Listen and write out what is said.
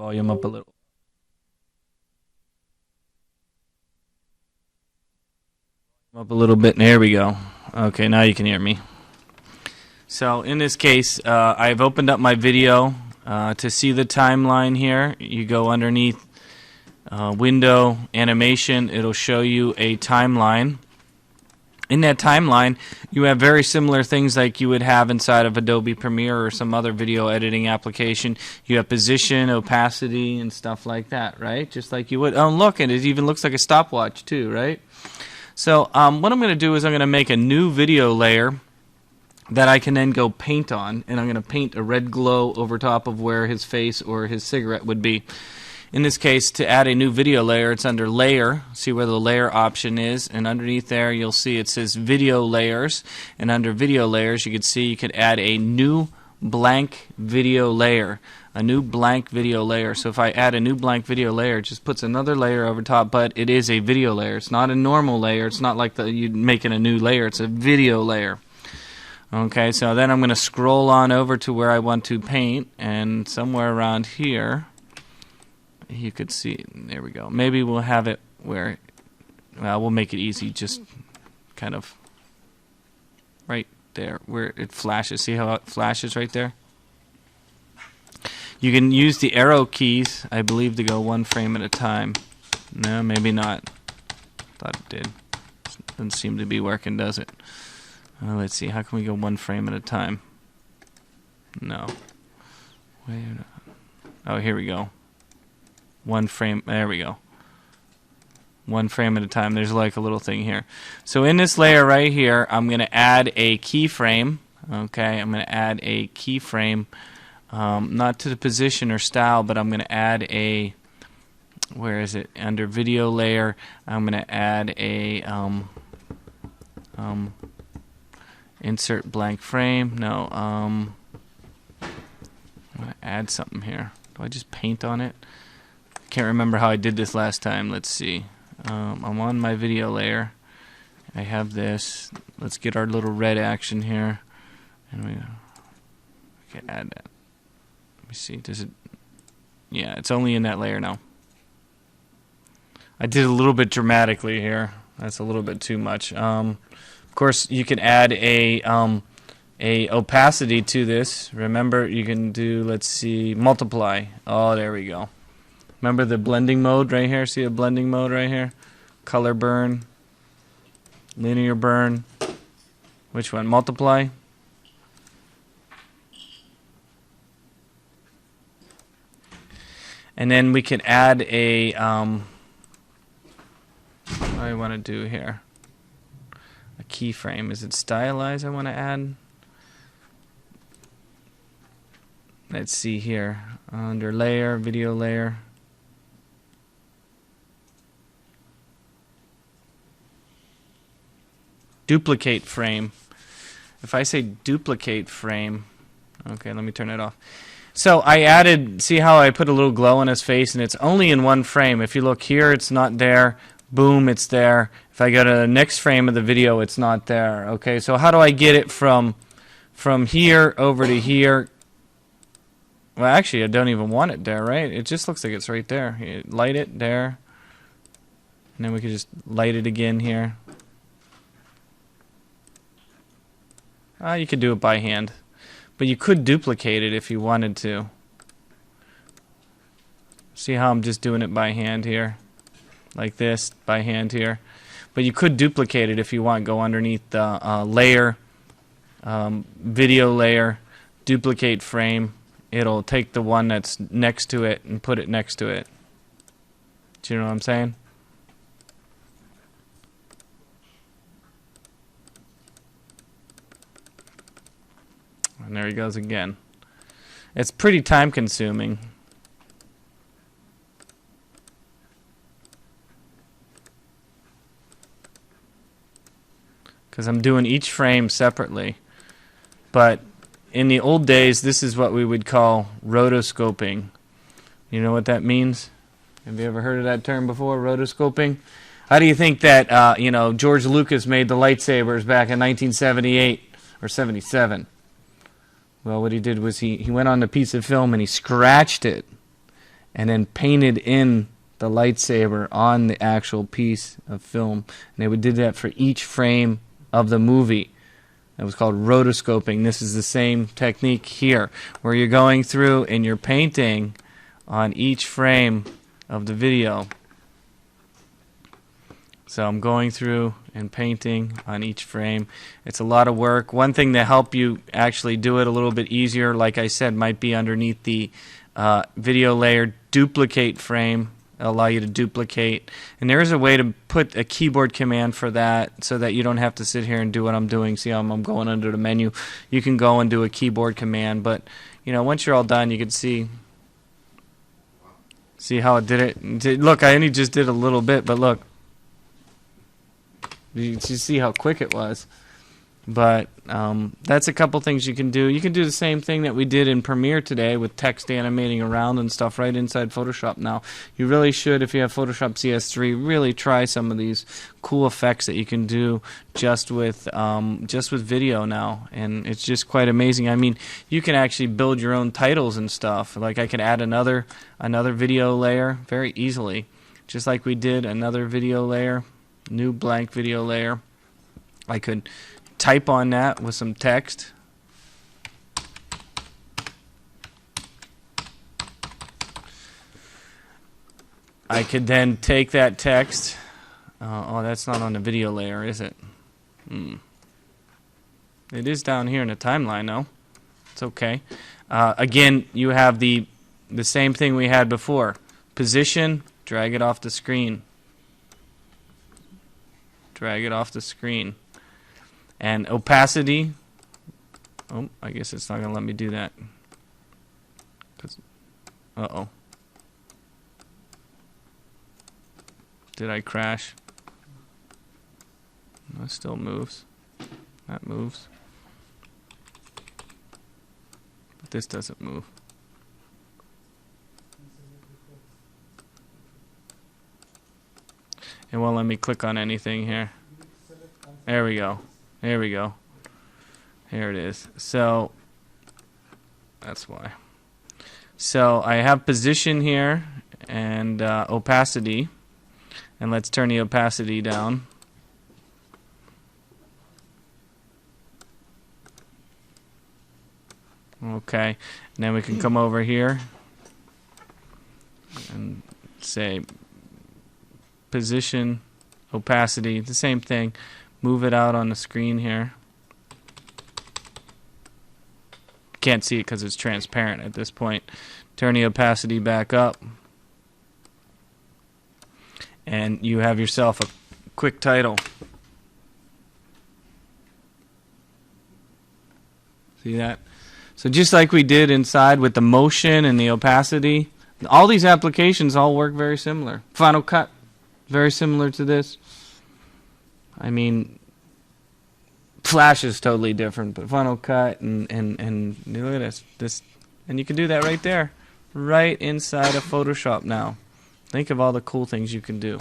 Volume up a little. Up a little bit. There we go. Okay, now you can hear me. So in this case, I've opened up my video. To see the timeline here, you go underneath Window, Animation. It'll show you a timeline. In that timeline, you have very similar things like you would have inside of Adobe Premiere or some other video editing application. You have position, opacity, and stuff like that, right? Just like you would. Oh, look, and it even looks like a stopwatch too, right? So what I'm going to do is I'm going to make a new video layer that I can then go paint on, and I'm going to paint a red glow over top of where his face or his cigarette would be. In this case, to add a new video layer, it's under Layer. See where the Layer option is, and underneath there you'll see it says Video Layers, and under Video Layers you can see you could add a new blank video layer. A new blank video layer. So if I add a new blank video layer, it just puts another layer over top, but it is a video layer. It's not a normal layer. It's not like you're making a new layer. It's a video layer. Okay, so then I'm going to scroll on over to where I want to paint, and somewhere around here you could see, there we go. Maybe we'll have it where, well, we'll make it easy, just kind of right there where it flashes. See how it flashes right there? You can use the arrow keys, I believe, to go one frame at a time. No, maybe not. Thought it did. Doesn't seem to be working, does it? Let's see. How can we go one frame at a time? No. Wait. Oh, here we go. One frame. There we go. One frame at a time. There's like a little thing here. So in this layer right here, I'm going to add a keyframe. Okay, I'm going to add a keyframe. Not to the position or style, but I'm going to add a, where is it? Under video layer, I'm going to add a insert blank frame. No, I'm going to add something here. Do I just paint on it? I can't remember how I did this last time. Let's see. I'm on my video layer. I have this. Let's get our little red action here, and we can add that. Let me see. Does it? Yeah, it's only in that layer now. I did a little bit dramatically here. That's a little bit too much. Of course, you can add a opacity to this. Remember, you can do, let's see, multiply. Oh, there we go. Remember the blending mode right here? See a blending mode right here? Color burn, linear burn. Which one? Multiply. And then we can add a, what do I want to do here? A keyframe. Is it stylized I want to add? Let's see here. Under layer, video layer. Duplicate frame. If I say duplicate frame, okay, let me turn it off. So I added, see how I put a little glow on his face, and it's only in one frame. If you look here, it's not there. Boom, it's there. If I go to the next frame of the video, it's not there. Okay, so how do I get it from here over to here? Well, actually, I don't even want it there, right? It just looks like it's right there. You light it there, and then we can just light it again here. You could do it by hand, but you could duplicate it if you wanted to. See how I'm just doing it by hand here, like this, by hand here. But you could duplicate it if you want. Go underneath the layer, video layer, duplicate frame. It'll take the one that's next to it and put it next to it. Do you know what I'm saying? And there he goes again. It's pretty time consuming. Because I'm doing each frame separately. But in the old days, this is what we would call rotoscoping. You know what that means? Have you ever heard of that term before, rotoscoping? How do you think that George Lucas made the lightsabers back in 1978 or 77? Well, what he did was he went on a piece of film and he scratched it. and then painted in the lightsaber on the actual piece of film. And they did that for each frame of the movie. It was called rotoscoping. This is the same technique here, where you're going through and you're painting on each frame of the video. So I'm going through and painting on each frame. It's a lot of work. One thing to help you actually do it a little bit easier, like I said, might be underneath the video layer duplicate frame. It'll allow you to duplicate. And there is a way to put a keyboard command for that so that you don't have to sit here and do what I'm doing. See how I'm going under the menu? You can go and do a keyboard command. But, you know, once you're all done, you can see how it did it. Look, I only just did a little bit, but look. You see how quick it was. But that's a couple things you can do. You can do the same thing that we did in Premiere today with text animating around and stuff right inside Photoshop now. You really should, if you have Photoshop CS3, really try some of these cool effects that you can do just with video now. And it's just quite amazing. I mean, you can actually build your own titles and stuff. Like I could add another video layer very easily. Just like we did another video layer, new blank video layer. I could type on that with some text. I could then take that text. Oh, that's not on the video layer, is it? It is down here in the timeline, though. It's okay. Again, you have the same thing we had before. Position, drag it off the screen. Drag it off the screen. And opacity, oh, I guess it's not going to let me do that. Uh-oh. Did I crash? No, it still moves. That moves. But this doesn't move. It won't let me click on anything here. There we go. There we go. Here it is. So that's why. So I have position here and opacity. And let's turn the opacity down. Okay. And then we can come over here and say position, opacity, the same thing. Move it out on the screen here. Can't see it because it's transparent at this point. Turn the opacity back up. And you have yourself a quick title. See that? So just like we did inside with the motion and the opacity, all these applications all work very similar. Final Cut, very similar to this. I mean, Flash is totally different, but Final Cut and look at this, and you can do that right there, right inside of Photoshop now. Think of all the cool things you can do.